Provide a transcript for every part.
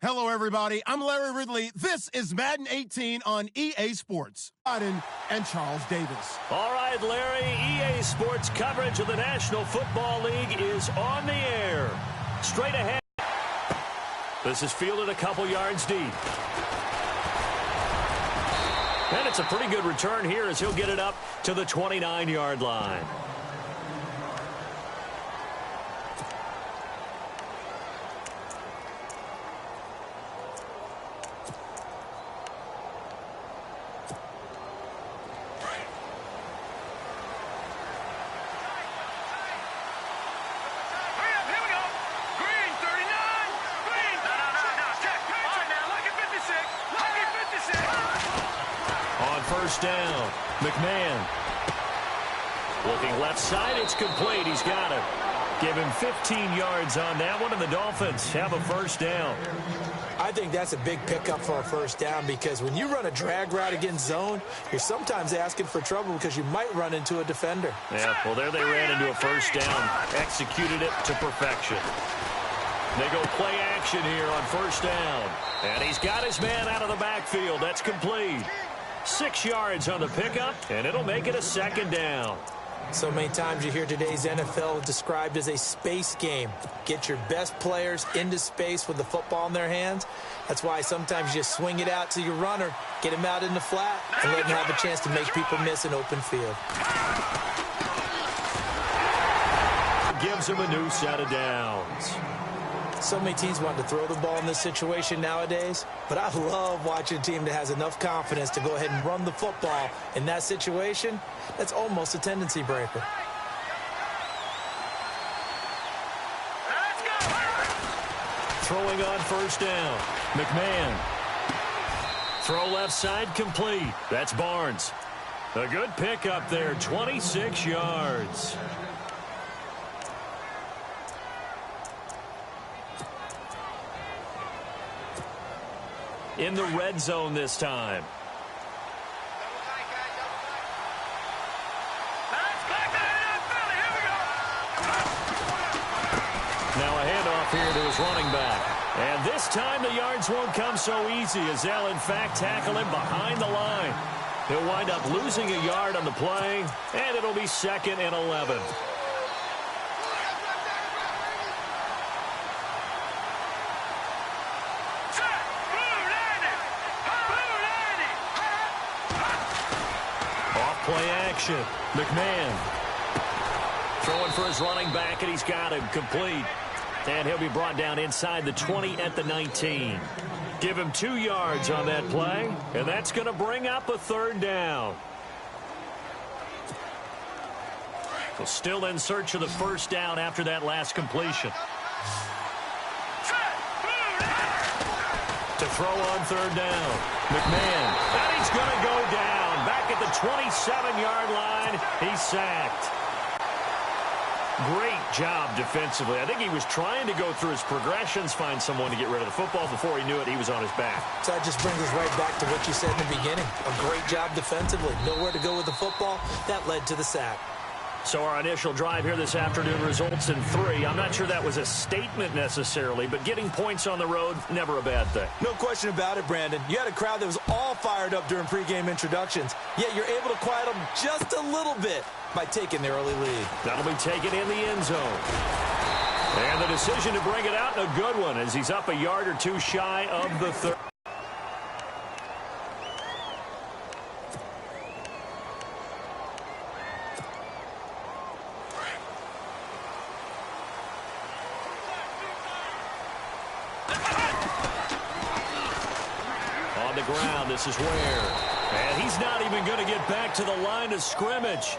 Hello, everybody. I'm Larry Ridley. This is Madden 18 on EA Sports. Biden and Charles Davis. All right, Larry, EA Sports coverage of the National Football League is on the air. Straight ahead. This is fielded a couple yards deep. And it's a pretty good return here as he'll get it up to the 29-yard line. First down. McMahon. Looking left side. It's complete. He's got it. Give him 15 yards on that one, and the Dolphins have a first down. I think that's a big pickup for a first down because when you run a drag route against zone, you're sometimes asking for trouble because you might run into a defender. Yeah, well, there they ran into a first down. Executed it to perfection. They go play action here on first down. And he's got his man out of the backfield. That's complete. 6 yards on the pickup, and it'll make it a second down. So many times you hear today's NFL described as a space game. Get your best players into space with the football in their hands. That's why sometimes you just swing it out to your runner, get him out in the flat, and let him have a chance to make people miss an open field. Gives him a new set of downs. So many teams want to throw the ball in this situation nowadays, but I love watching a team that has enough confidence to go ahead and run the football in that situation. That's almost a tendency breaker. Let's go. Throwing on first down. McMahon. Throw left side complete. That's Barnes. A good pickup there, 26 yards. In the red zone this time. Now a handoff here to his running back. And this time the yards won't come so easy as they'll in fact tackle him behind the line. He'll wind up losing a yard on the play, and it'll be 2nd and 11. Play action. McMahon throwing for his running back, and he's got him complete. And he'll be brought down inside the 20 at the 19. Give him 2 yards on that play, and that's going to bring up a third down. So still in search of the first down after that last completion. To throw on third down. McMahon. And he's going to go down. Back at the 27-yard line, he's sacked. Great job defensively. I think he was trying to go through his progressions, find someone to get rid of the football. Before he knew it, he was on his back. So that just brings us right back to what you said in the beginning. A great job defensively. Nowhere to go with the football. That led to the sack. So our initial drive here this afternoon results in 3. I'm not sure that was a statement necessarily, but getting points on the road, never a bad thing. No question about it, Brandon. You had a crowd that was all fired up during pregame introductions, yet you're able to quiet them just a little bit by taking the early lead. That'll be taken in the end zone. And the decision to bring it out, a good one, as he's up a yard or 2 shy of the third. Ground. This is Ware. And he's not even going to get back to the line of scrimmage.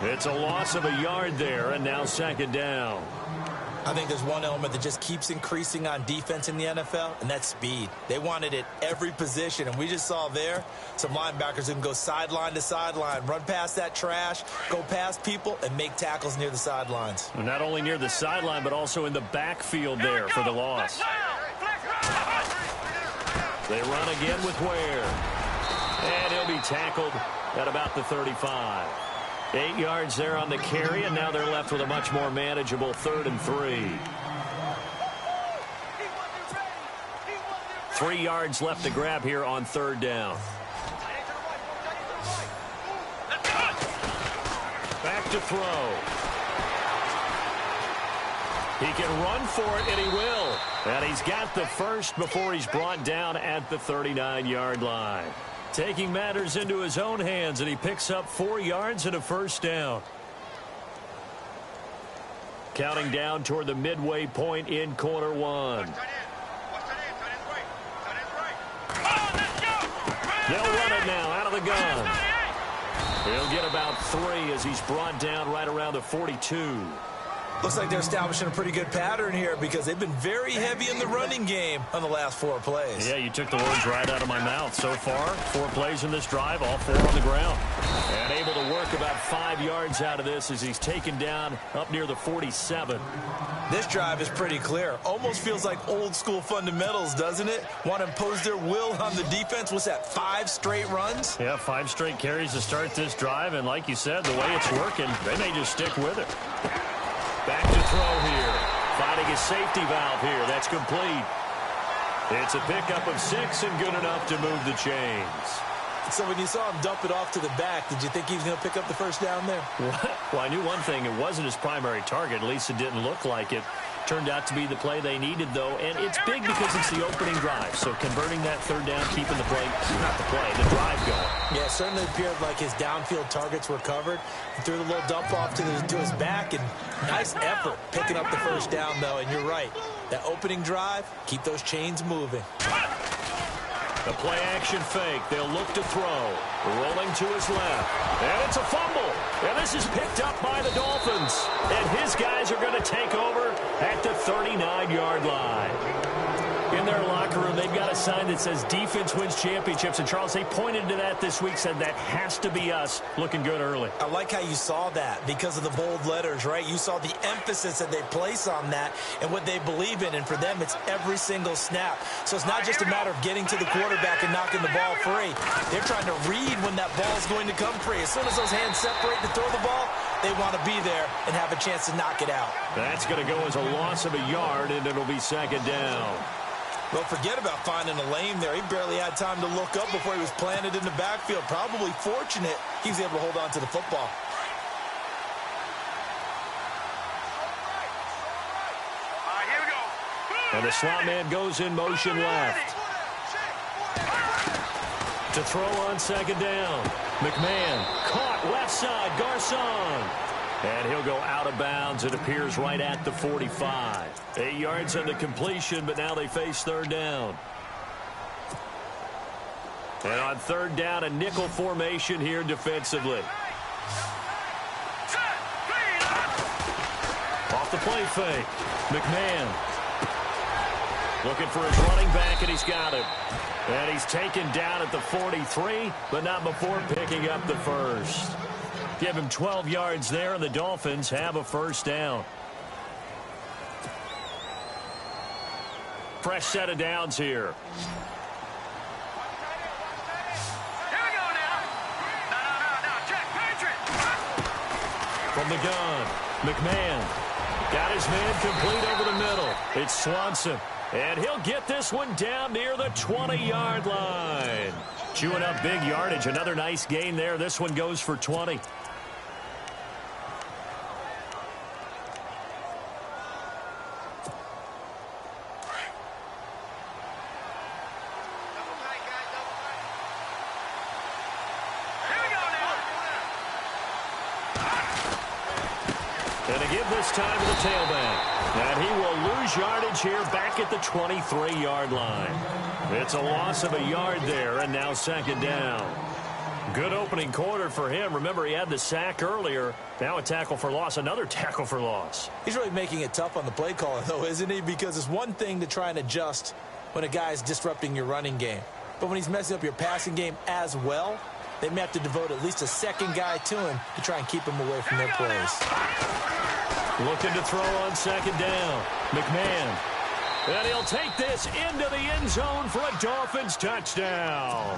It's a loss of a yard there, and now 2nd down. I think there's one element that just keeps increasing on defense in the NFL, and that's speed. They want it at every position, and we just saw there some linebackers who can go sideline to sideline, run past that trash, go past people, and make tackles near the sidelines. Not only near the sideline, but also in the backfield there for the loss. They run again with Ware. And he'll be tackled at about the 35. 8 yards there on the carry, and now they're left with a much more manageable 3rd and 3. 3 yards left to grab here on 3rd down. Back to throw. He can run for it, and he will. And he's got the first before he's brought down at the 39-yard line. Taking matters into his own hands, and he picks up 4 yards and a 1st down. Counting down toward the midway point in quarter 1. They'll run it now out of the gun. He'll get about 3 as he's brought down right around the 42. Looks like they're establishing a pretty good pattern here because they've been very heavy in the running game on the last 4 plays. Yeah, you took the words right out of my mouth. So far, 4 plays in this drive, all 4 on the ground. And able to work about 5 yards out of this as he's taken down up near the 47. This drive is pretty clear. Almost feels like old school fundamentals, doesn't it? Want to impose their will on the defense. What's that, 5 straight runs? Yeah, 5 straight carries to start this drive. And like you said, the way it's working, they may just stick with it. Back to throw here. Finding a safety valve here. That's complete. It's a pickup of 6 and good enough to move the chains. So when you saw him dump it off to the back, did you think he was going to pick up the 1st down there? Well, I knew one thing. It wasn't his primary target. At least it didn't look like it. Turned out to be the play they needed, though. And it's big because it's the opening drive. So converting that 3rd down, keeping the play, not the play, the drive going. Yeah, it certainly appeared like his downfield targets were covered. He threw the little dump off to his back, and nice effort picking up the 1st down, though. And you're right. That opening drive, keep those chains moving. The play action fake. They'll look to throw. Rolling to his left. And it's a fumble. And this is picked up by the Dolphins. And his guys are going to take over at the 39-yard line. In their locker room, they've got a sign that says defense wins championships. And, Charles, they pointed to that this week, said that has to be us. Looking good early. I like how you saw that because of the bold letters, right? You saw the emphasis that they place on that and what they believe in. And for them, it's every single snap. So it's not just a matter of getting to the quarterback and knocking the ball free. They're trying to read when that ball is going to come free. As soon as those hands separate to throw the ball, they want to be there and have a chance to knock it out. That's going to go as a loss of a yard, and it'll be 2nd down. Well, forget about finding a lane there. He barely had time to look up before he was planted in the backfield. Probably fortunate he was able to hold on to the football. Here we go. And the slot man goes in motion left. To throw on 2nd down. McMahon caught left side. Garcon. And he'll go out of bounds. It appears right at the 45. 8 yards on the completion, but now they face 3rd down. And on 3rd down, a nickel formation here defensively. Off the play fake. McMahon looking for his running back, and he's got him. And he's taken down at the 43, but not before picking up the 1st. Give him 12 yards there, and the Dolphins have a 1st down. Fresh set of downs here. Here we go now. No. Check. Patriot. From the gun, McMahon got his man complete over the middle. It's Swanson, and he'll get this one down near the 20-yard line. Chewing up big yardage. Another nice gain there. This one goes for 20. And to give this time to the tailback. And he will lose yardage here back at the 23-yard line. It's a loss of a yard there, and now 2nd down. Good opening quarter for him. Remember, he had the sack earlier. Now a tackle for loss, another tackle for loss. He's really making it tough on the play caller, though, isn't he? Because it's one thing to try and adjust when a guy's disrupting your running game. But when he's messing up your passing game as well, they may have to devote at least a 2nd guy to him to try and keep him away from their plays. Looking to throw on 2nd down. McMahon And he'll take this into the end zone for a Dolphins touchdown.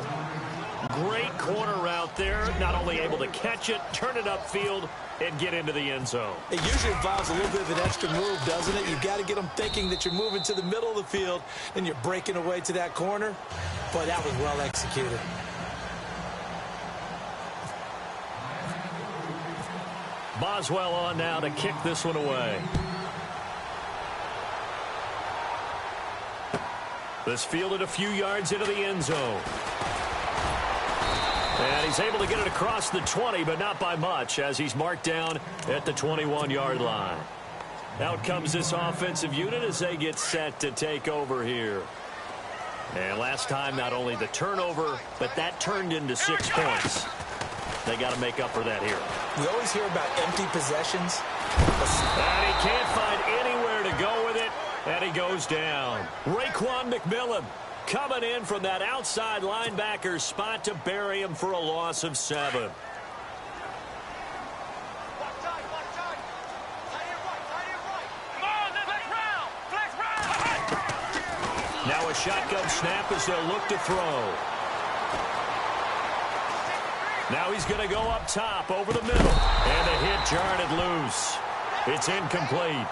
Great corner route there. Not only able to catch it, turn it upfield, and get into the end zone. It usually involves a little bit of an extra move, doesn't it? You've got to get them thinking that you're moving to the middle of the field and you're breaking away to that corner. Boy, that was well executed. Boswell on now to kick this one away. This fielded a few yards into the end zone. And he's able to get it across the 20, but not by much, as he's marked down at the 21-yard line. Out comes this offensive unit as they get set to take over here. And last time, not only the turnover, but that turned into 6 points. They got to make up for that here. We always hear about empty possessions. And he can't find anywhere to go with it, and he goes down. Raekwon McMillan coming in from that outside linebacker spot to bury him for a loss of 7. Now a shotgun snap as they'll look to throw. Now he's going to go up top over the middle. And the hit jarred it loose. It's incomplete.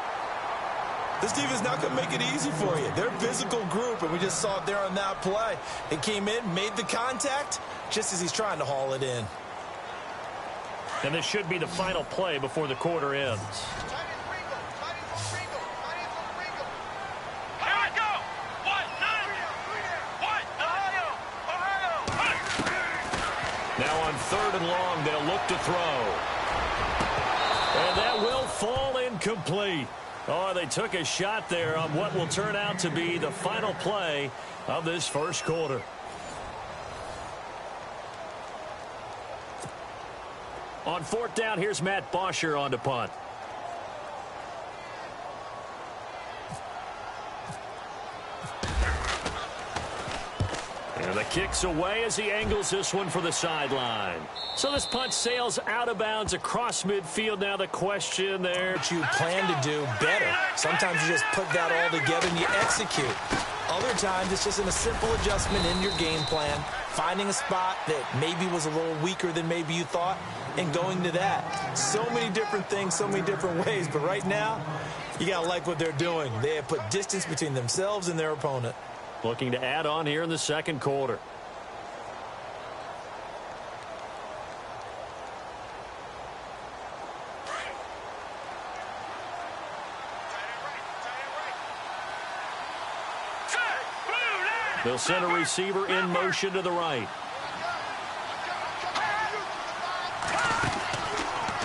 This defense not going to make it easy for you. They're a physical group, and we just saw it there on that play. It came in, made the contact, just as he's trying to haul it in. And this should be the final play before the quarter ends. Now on 3rd and long, they'll look to throw. And that will fall incomplete. Oh, they took a shot there on what will turn out to be the final play of this first quarter. On 4th down, here's Matt Bosher on to punt. And the kick's away as he angles this one for the sideline. So this punt sails out of bounds across midfield. Now the question there. What you plan to do better. Sometimes you just put that all together and you execute. Other times it's just in a simple adjustment in your game plan, finding a spot that maybe was a little weaker than maybe you thought, and going to that. So many different things, so many different ways. But right now, you got to like what they're doing. They have put distance between themselves and their opponent. Looking to add on here in the second quarter. They'll send a receiver in motion to the right.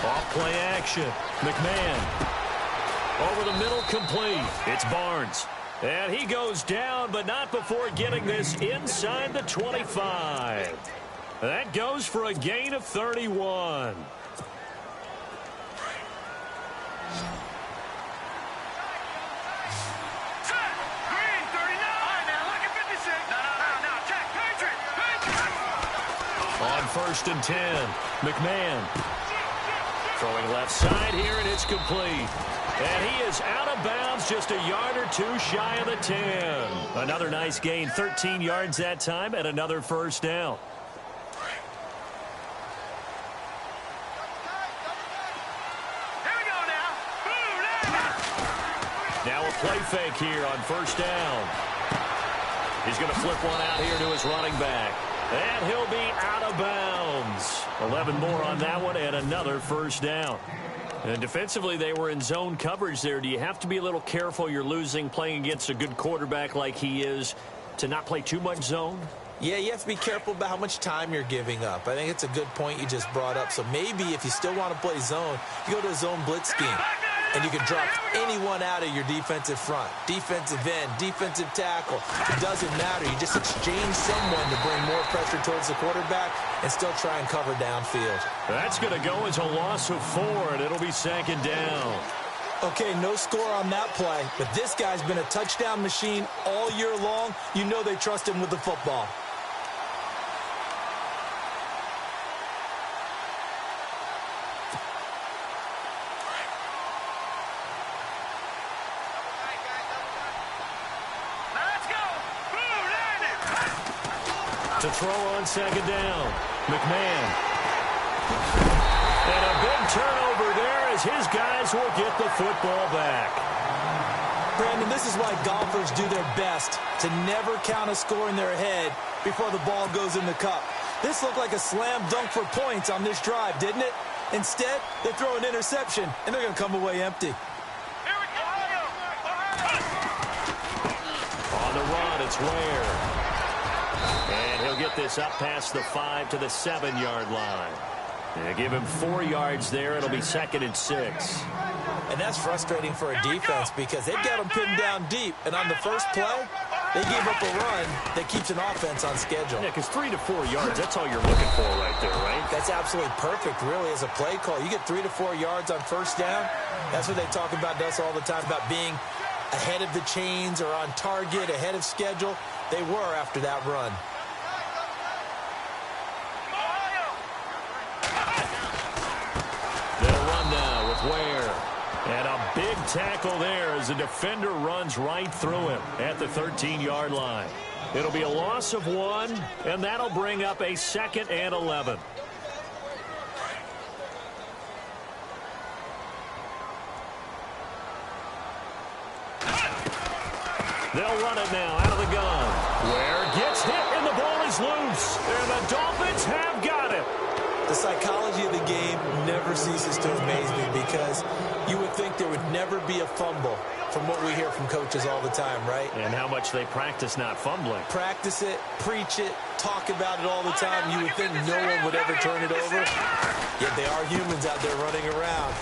Off play action. McMahon. Over the middle, complete. It's Barnes. And he goes down, but not before getting this inside the 25. That goes for a gain of 31. On 1st and 10, McMahon throwing left side here, and it's complete. And he is out of bounds, just a yard or two shy of the 10. Another nice gain, 13 yards that time, and another first down. Now a play fake here on 1st down. He's going to flip one out here to his running back. And he'll be out of bounds. 11 more on that one, and another first down. And defensively, they were in zone coverage there. Do you have to be a little careful? You're losing, playing against a good quarterback like he is, to not play too much zone? Yeah, you have to be careful about how much time you're giving up. I think it's a good point you just brought up. So maybe if you still want to play zone, you go to a zone blitz scheme. And you can drop anyone out of your defensive front. Defensive end, defensive tackle. It doesn't matter. You just exchange someone to bring more pressure towards the quarterback and still try and cover downfield. That's going to go as a loss of 4, and it'll be 2nd down. Okay, no score on that play, but this guy's been a touchdown machine all year long. You know they trust him with the football. To throw on second down. McMahon. And a big turnover there as his guys will get the football back. Brandon, this is why golfers do their best to never count a score in their head before the ball goes in the cup. This looked like a slam dunk for points on this drive, didn't it? Instead, they throw an interception, and they're going to come away empty. On the run, it's Ware. And he'll get this up past the 5 to the 7-yard line. They give him 4 yards there. It'll be 2nd and 6. And that's frustrating for a defense because they've got them pinned down deep. And on the first play, they gave up a run that keeps an offense on schedule. Yeah, because 3 to 4 yards, that's all you're looking for right there, right? That's absolutely perfect, really, as a play call. You get 3 to 4 yards on first down. That's what they talk about us all the time, about being ahead of the chains or on target, ahead of schedule. They were after that run. They'll run now with Ware. And a big tackle there as the defender runs right through him at the 13-yard line. It'll be a loss of 1, and that'll bring up a 2nd and 11. They'll run it now out of the gun. Ware gets hit, and the ball is loose. And the Dolphins have got it. The psychology of the game never ceases to amaze me because you would think there would never be a fumble from what we hear from coaches all the time, right? And how much they practice not fumbling. Practice it, preach it, talk about it all the time. You would think no one would ever turn it over. Yet they are humans out there running around.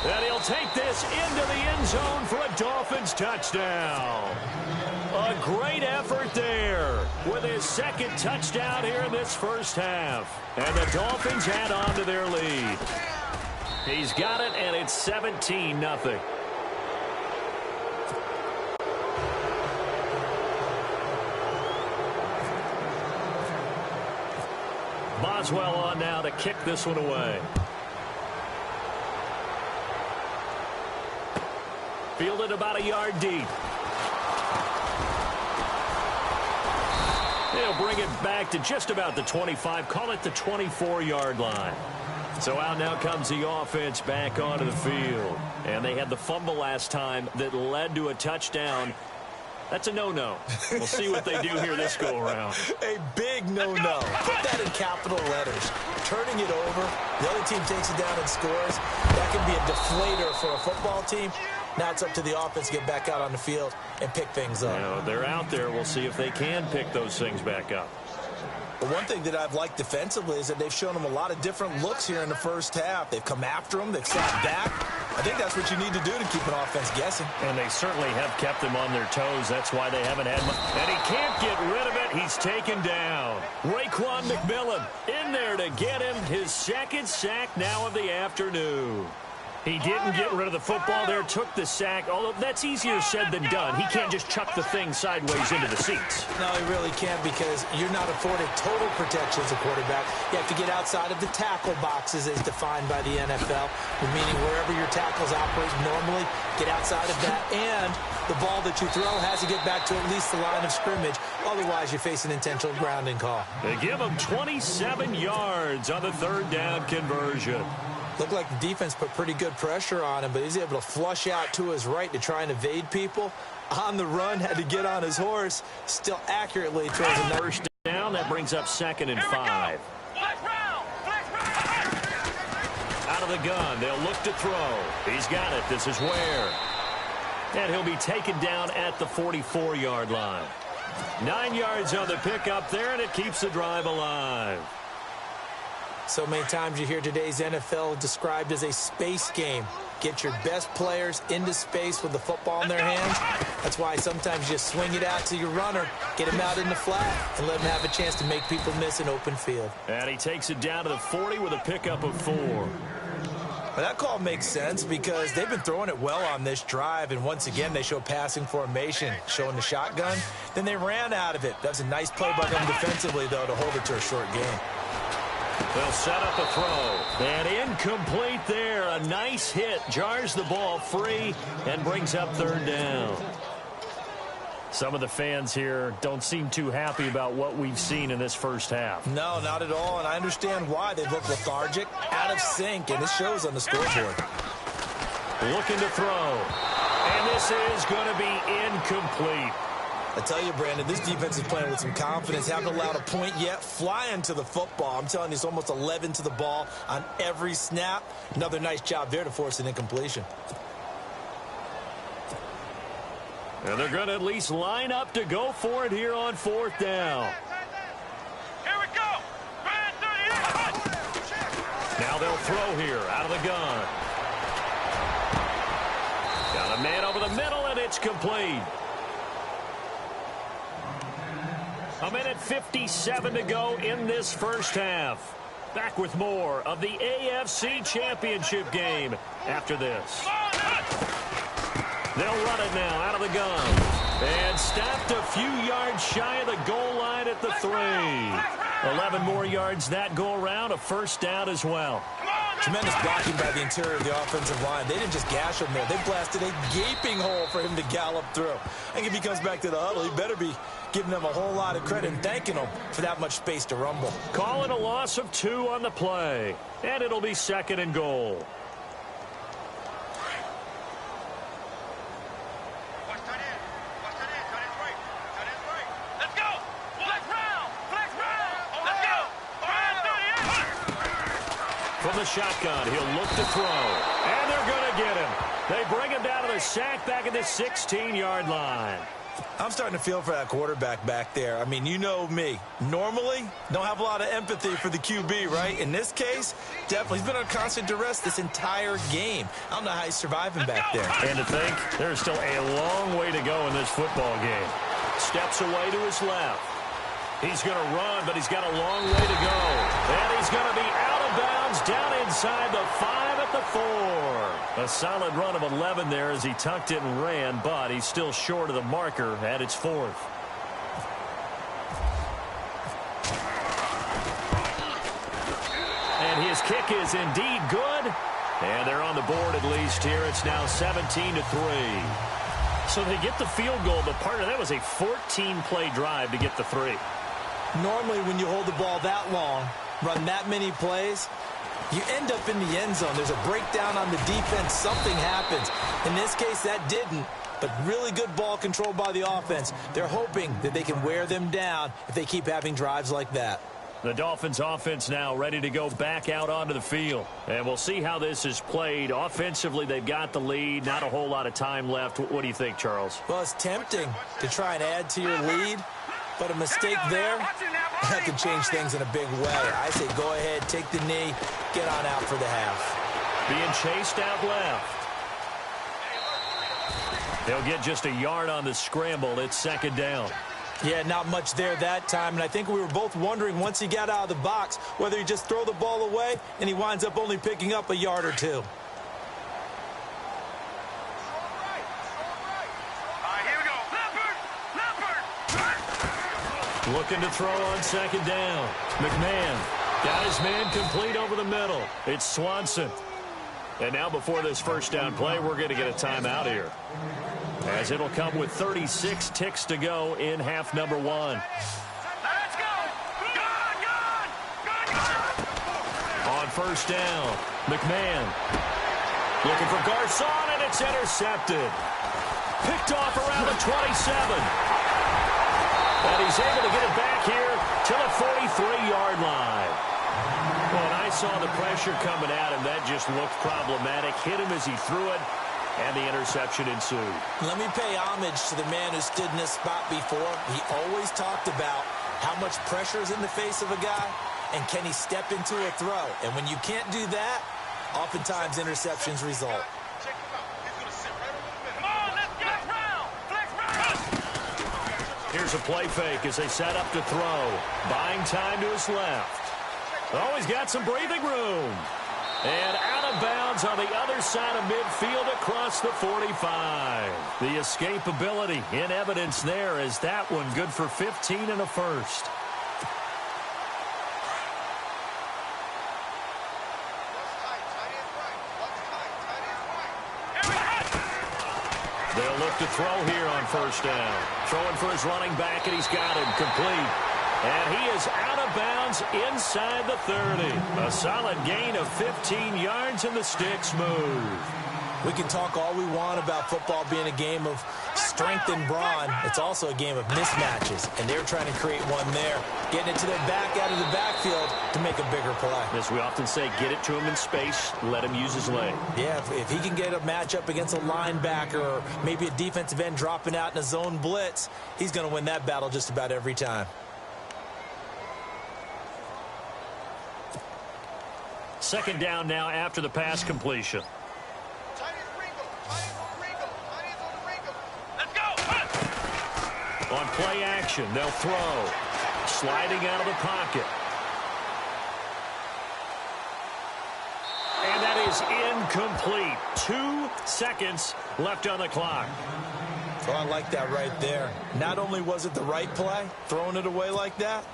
And he'll take this into the end zone for a Dolphins touchdown. A great effort there with his 2nd touchdown here in this first half. And the Dolphins add on to their lead. He's got it, and it's 17-0. Boswell on now to kick this one away. Fielded about a yard deep. They'll bring it back to just about the 25. Call it the 24-yard line. So out now comes the offense back onto the field. And they had the fumble last time that led to a touchdown. That's a no-no. We'll see what they do here this go-around. A big no-no. Put that in capital letters. Turning it over, the other team takes it down and scores. That can be a deflator for a football team. Now it's up to the offense to get back out on the field and pick things up. You know, they're out there. We'll see if they can pick those things back up. But one thing that I've liked defensively is that they've shown them a lot of different looks here in the first half. They've come after them. They've sat back. I think that's what you need to do to keep an offense guessing. And they certainly have kept them on their toes. That's why they haven't had much. And he can't get rid of it. He's taken down. Raekwon McMillan in there to get him his 2nd sack now of the afternoon. He didn't get rid of the football there, took the sack, although that's easier said than done. He can't just chuck the thing sideways into the seats. No, he really can't because you're not afforded total protection as a quarterback. You have to get outside of the tackle boxes as defined by the NFL, meaning wherever your tackles operate normally, get outside of that, and the ball that you throw has to get back to at least the line of scrimmage. Otherwise, you face an intentional grounding call. They give him 27 yards on the 3rd down conversion. Looked like the defense put pretty good pressure on him, but he's able to flush out to his right to try and evade people. On the run, had to get on his horse. Still accurately throws a first down. That brings up 2nd and 5. Out of the gun. They'll look to throw. He's got it. This is Ware. And he'll be taken down at the 44-yard line. 9 yards on the pickup there, and it keeps the drive alive. So many times you hear today's NFL described as a space game. Get your best players into space with the football in their hands. That's why sometimes you just swing it out to your runner, get him out in the flat, and let him have a chance to make people miss an open field. And he takes it down to the 40 with a pickup of 4. Well, that call makes sense because they've been throwing it well on this drive, and once again they show passing formation, showing the shotgun. Then they ran out of it. That was a nice play by them defensively, though, to hold it to a short game. They'll set up a throw. And incomplete there. A nice hit. Jars the ball free and brings up 3rd down. Some of the fans here don't seem too happy about what we've seen in this first half. No, not at all, and I understand why. They look lethargic, out of sync, and it shows on the scoreboard. Looking to throw, and this is going to be incomplete. I tell you, Brandon, this defense is playing with some confidence. Haven't allowed a point yet. Flying to the football. I'm telling you, it's almost 11 to the ball on every snap. Another nice job there to force an incompletion. And they're going to at least line up to go for it here on fourth down. Here we go. Now they'll throw here out of the gun. Got a man over the middle, and it's complete. A minute 57 to go in this first half. Back with more of the AFC Championship game after this. They'll run it now out of the gun. And stopped a few yards shy of the goal line at the 3. 11 more yards that go around, a first down as well. Tremendous blocking by the interior of the offensive line. They didn't just gash him there. They blasted a gaping hole for him to gallop through. I think if he comes back to the huddle, he better be giving them a whole lot of credit and thanking them for that much space to rumble. Calling a loss of 2 on the play. And it'll be 2nd and goal. From the shotgun, he'll look to throw. And they're going to get him. They bring him down to the sack back at the 16-yard line. I'm starting to feel for that quarterback back there. I mean, you know me. Normally, don't have a lot of empathy for the QB, right? In this case, definitely. He's been under constant duress this entire game. I don't know how he's surviving back there. And to think, there's still a long way to go in this football game. Steps away to his left. He's going to run, but he's got a long way to go. And he's going to be out of bounds down inside the 5 at the 4. A solid run of 11 there as he tucked it and ran, but he's still short of the marker at its 4th. And his kick is indeed good. And they're on the board at least here. It's now 17-3. So they get the field goal, but part of that was a 14-play drive to get the 3. Normally, when you hold the ball that long, run that many plays, you end up in the end zone. There's a breakdown on the defense. Something happens. In this case, that didn't, but really good ball control by the offense. They're hoping that they can wear them down if they keep having drives like that. The Dolphins offense now ready to go back out onto the field. And we'll see how this is played. Offensively, they've got the lead. Not a whole lot of time left. What do you think, Charles? Well, it's tempting to try and add to your lead, but a mistake there, that could change things in a big way. I say go ahead, take the knee, get on out for the half. Being chased out left. They'll get just a yard on the scramble. It's 2nd down. Yeah, not much there that time, and I think we were both wondering once he got out of the box whether he just throw the ball away and he winds up only picking up a yard or 2. Looking to throw on 2nd down. McMahon got his man complete over the middle. It's Swanson. And now before this first down play, we're going to get a timeout here, as it'll come with 36 ticks to go in half number 1. Let's go! On first down, McMahon looking for Garcon, and it's intercepted. Picked off around the 27. And he's able to get it back here to the 43-yard line. Well, and I saw the pressure coming at him. That just looked problematic. Hit him as he threw it, and the interception ensued. Let me pay homage to the man who stood in this spot before. He always talked about how much pressure is in the face of a guy, and can he step into a throw. And when you can't do that, oftentimes interceptions result. Here's a play fake as they set up to throw. Buying time to his left. Oh, he's got some breathing room. And out of bounds on the other side of midfield across the 45. The escapability in evidence there as that one good for 15 and a first. They'll look look to throw here on first down. Throwing for his running back, and he's got him complete. And he is out of bounds inside the 30. A solid gain of 15 yards, and the sticks move. We can talk all we want about football being a game of strength and brawn. It's also a game of mismatches, and they're trying to create one there, getting it to their back out of the backfield to make a bigger play. As we often say, get it to him in space, let him use his leg. Yeah, if he can get a matchup against a linebacker or maybe a defensive end dropping out in a zone blitz, he's going to win that battle just about every time. Second down now after the pass completion. On play action, they'll throw. Sliding out of the pocket. And that is incomplete. 2 seconds left on the clock. Oh, I like that right there. Not only was it the right play, throwing it away like that,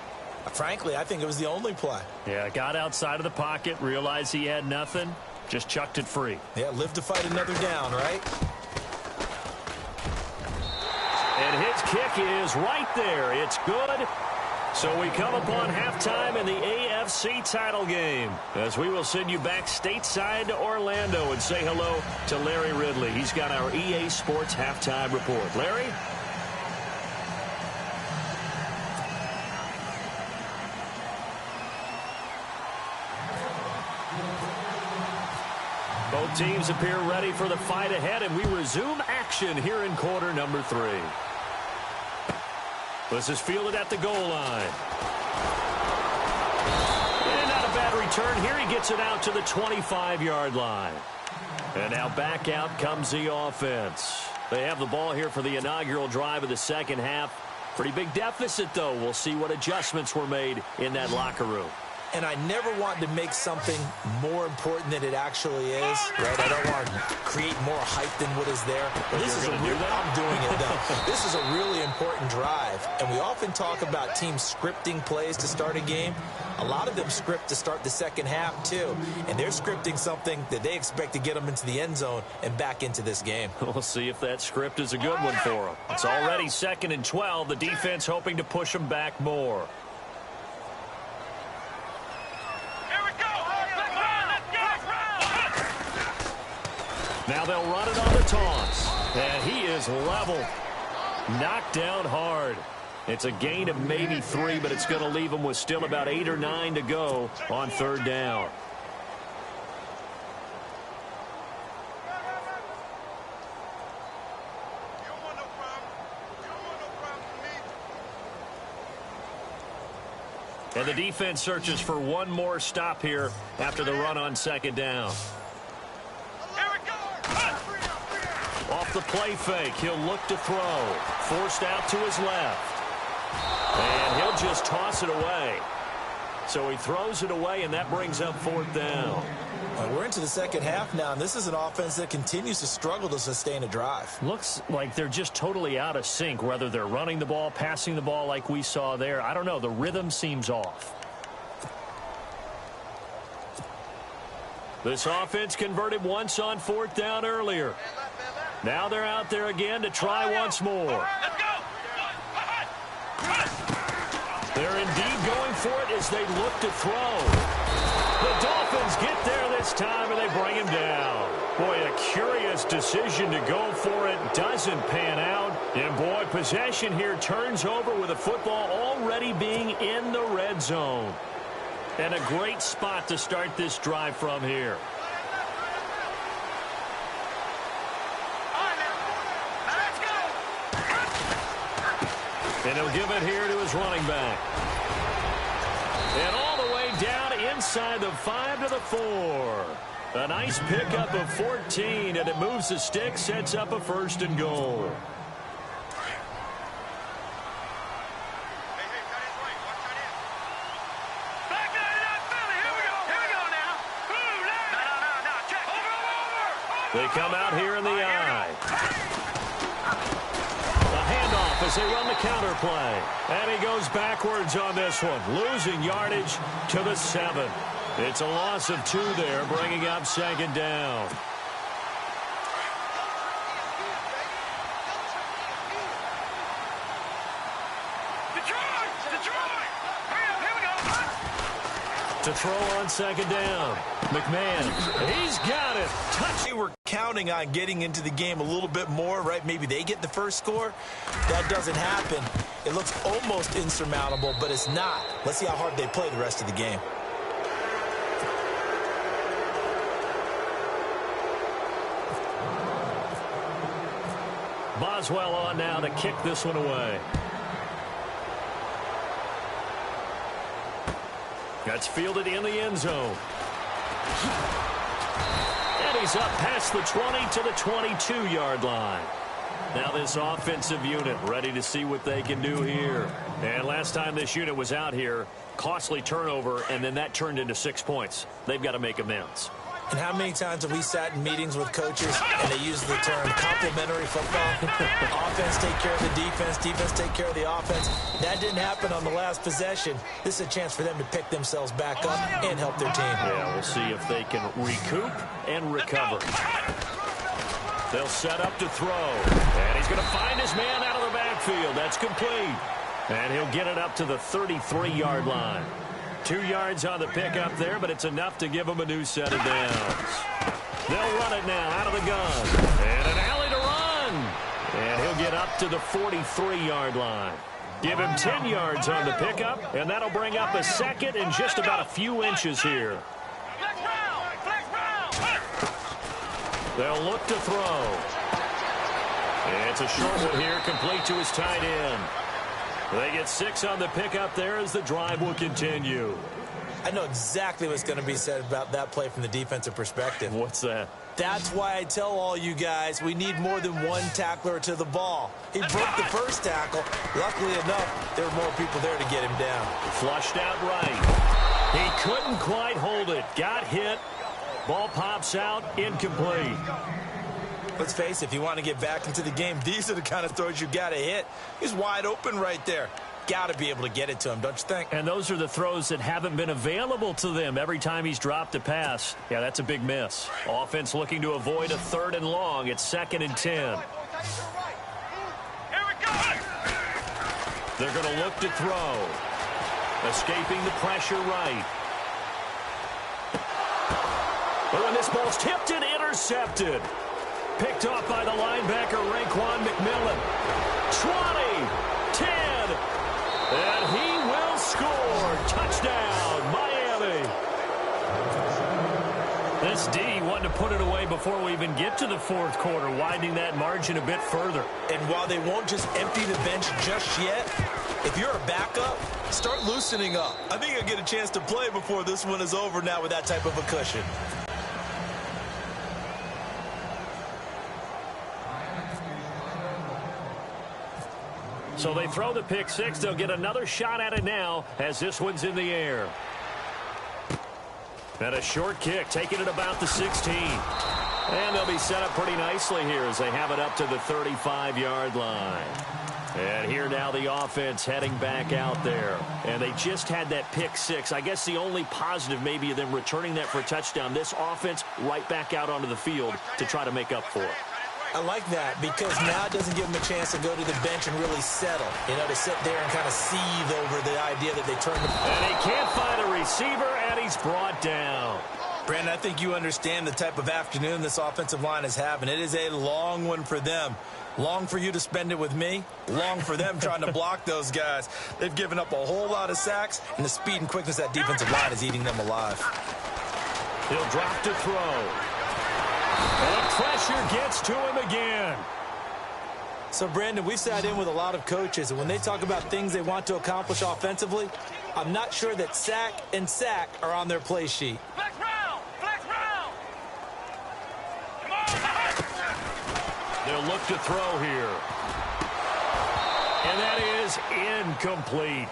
frankly, I think it was the only play. Yeah, got outside of the pocket, realized he had nothing, just chucked it free. Yeah, live to fight another down, right? And his kick is right there. It's good. So we come upon halftime in the AFC title game, as we will send you back stateside to Orlando and say hello to Larry Ridley. He's got our EA Sports halftime report. Larry? Both teams appear ready for the fight ahead, and we resume action here in quarter number 3. This is fielded at the goal line. And not a bad return here. He gets it out to the 25-yard line. And now back out comes the offense. They have the ball here for the inaugural drive of the second half. Pretty big deficit, though. We'll see what adjustments were made in that locker room. And I never want to make something more important than it actually is, right? I don't want to create more hype than what is there. But this is I'm doing it, though. This is a really important drive. And we often talk about teams scripting plays to start a game. A lot of them script to start the second half, too. And they're scripting something that they expect to get them into the end zone and back into this game. We'll see if that script is a good one for them. It's already 2nd and 12. The defense hoping to push them back more. Now they'll run it on the toss. And he is level. Knocked down hard. It's a gain of maybe 3, but it's going to leave him with still about 8 or 9 to go on third down. And the defense searches for one more stop here after the run on second down. Off the play fake, he'll look to throw. Forced out to his left. And he'll just toss it away. So he throws it away, and that brings up fourth down. We're into the second half now, and this is an offense that continues to struggle to sustain a drive. Looks like they're just totally out of sync, whether they're running the ball, passing the ball like we saw there. I don't know. The rhythm seems off. This offense converted once on fourth down earlier. Now they're out there again to try once more. They're indeed going for it as they look to throw. The Dolphins get there this time, and they bring him down. Boy, a curious decision to go for it. Doesn't pan out. And, boy, possession here turns over with the football already being in the red zone. And a great spot to start this drive from here. And he'll give it here to his running back. And all the way down inside the 5 to the 4. A nice pickup of 14, and it moves the stick, sets up a first and goal. They come out here in the eye. As they run the counter play. And he goes backwards on this one. Losing yardage to the 7. It's a loss of 2 there, bringing up second down. To throw on second down. McMahon, he's got it. Touch. They were counting on getting into the game a little bit more, right? Maybe they get the first score. That doesn't happen. It looks almost insurmountable, but it's not. Let's see how hard they play the rest of the game. Boswell on now to kick this one away. That's fielded in the end zone. And he's up past the 20 to the 22-yard line. Now this offensive unit ready to see what they can do here. And last time this unit was out here, costly turnover, and then that turned into 6 points. They've got to make amends. And how many times have we sat in meetings with coaches and they use the term complementary football? Offense take care of the defense, defense take care of the offense. That didn't happen on the last possession. This is a chance for them to pick themselves back up and help their team. Yeah, we'll see if they can recoup and recover. They'll set up to throw. And he's going to find his man out of the backfield. That's complete. And he'll get it up to the 33-yard line. 2 yards on the pickup there, but it's enough to give him a new set of downs. They'll run it now out of the gun. And an alley to run. And he'll get up to the 43-yard line. Give him 10 yards on the pickup, and that'll bring up a second in just about a few inches here. They'll look to throw. It's a short one here, complete to his tight end. They get 6 on the pickup there as the drive will continue. I know exactly what's going to be said about that play from the defensive perspective. What's that? That's why I tell all you guys we need more than one tackler to the ball. He broke the first tackle. Luckily enough, there were more people there to get him down. Flushed out right. He couldn't quite hold it. Got hit. Ball pops out. Incomplete. Let's face it, if you want to get back into the game, these are the kind of throws you got to hit. He's wide open right there. Got to be able to get it to him, don't you think? And those are the throws that haven't been available to them every time he's dropped a pass. Yeah, that's a big miss. Offense looking to avoid a 3rd and long. It's 2nd and 10. Here we go. They're going to look to throw. Escaping the pressure right. Oh, and this ball's tipped and intercepted. Picked off by the linebacker, Raekwon McMillan. 20, 10, and he will score. Touchdown, Miami. This D wanted to put it away before we even get to the 4th quarter, widening that margin a bit further. And while they won't just empty the bench just yet, if you're a backup, start loosening up. I think you'll get a chance to play before this one is over now with that type of a cushion. So they throw the pick 6. They'll get another shot at it now as this one's in the air. And a short kick, taking it about the 16. And they'll be set up pretty nicely here as they have it up to the 35-yard line. And here now the offense heading back out there. And they just had that pick 6. I guess the only positive maybe of them returning that for a touchdown. This offense right back out onto the field to try to make up for it. I like that because now it doesn't give them a chance to go to the bench and really settle. You know, to sit there and kind of seethe over the idea that they turned the... And he can't find a receiver, and he's brought down. Brandon, I think you understand the type of afternoon this offensive line is having. It is a long one for them. Long for you to spend it with me. Long for them trying to block those guys. They've given up a whole lot of sacks, and the speed and quickness of that defensive line is eating them alive. He'll drop to throw. The pressure gets to him again. So, Brandon, we've sat in with a lot of coaches, and when they talk about things they want to accomplish offensively, I'm not sure that sack and sack are on their play sheet. Flex round! Flex round! Come on! They'll look to throw here. And that is incomplete.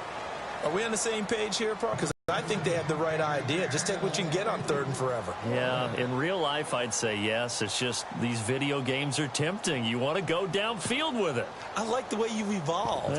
Are we on the same page here, Park? Because I think they have the right idea. Just take what you can get on 3rd and forever. Yeah, in real life, I'd say yes. It's just these video games are tempting. You want to go downfield with it. I like the way you evolve.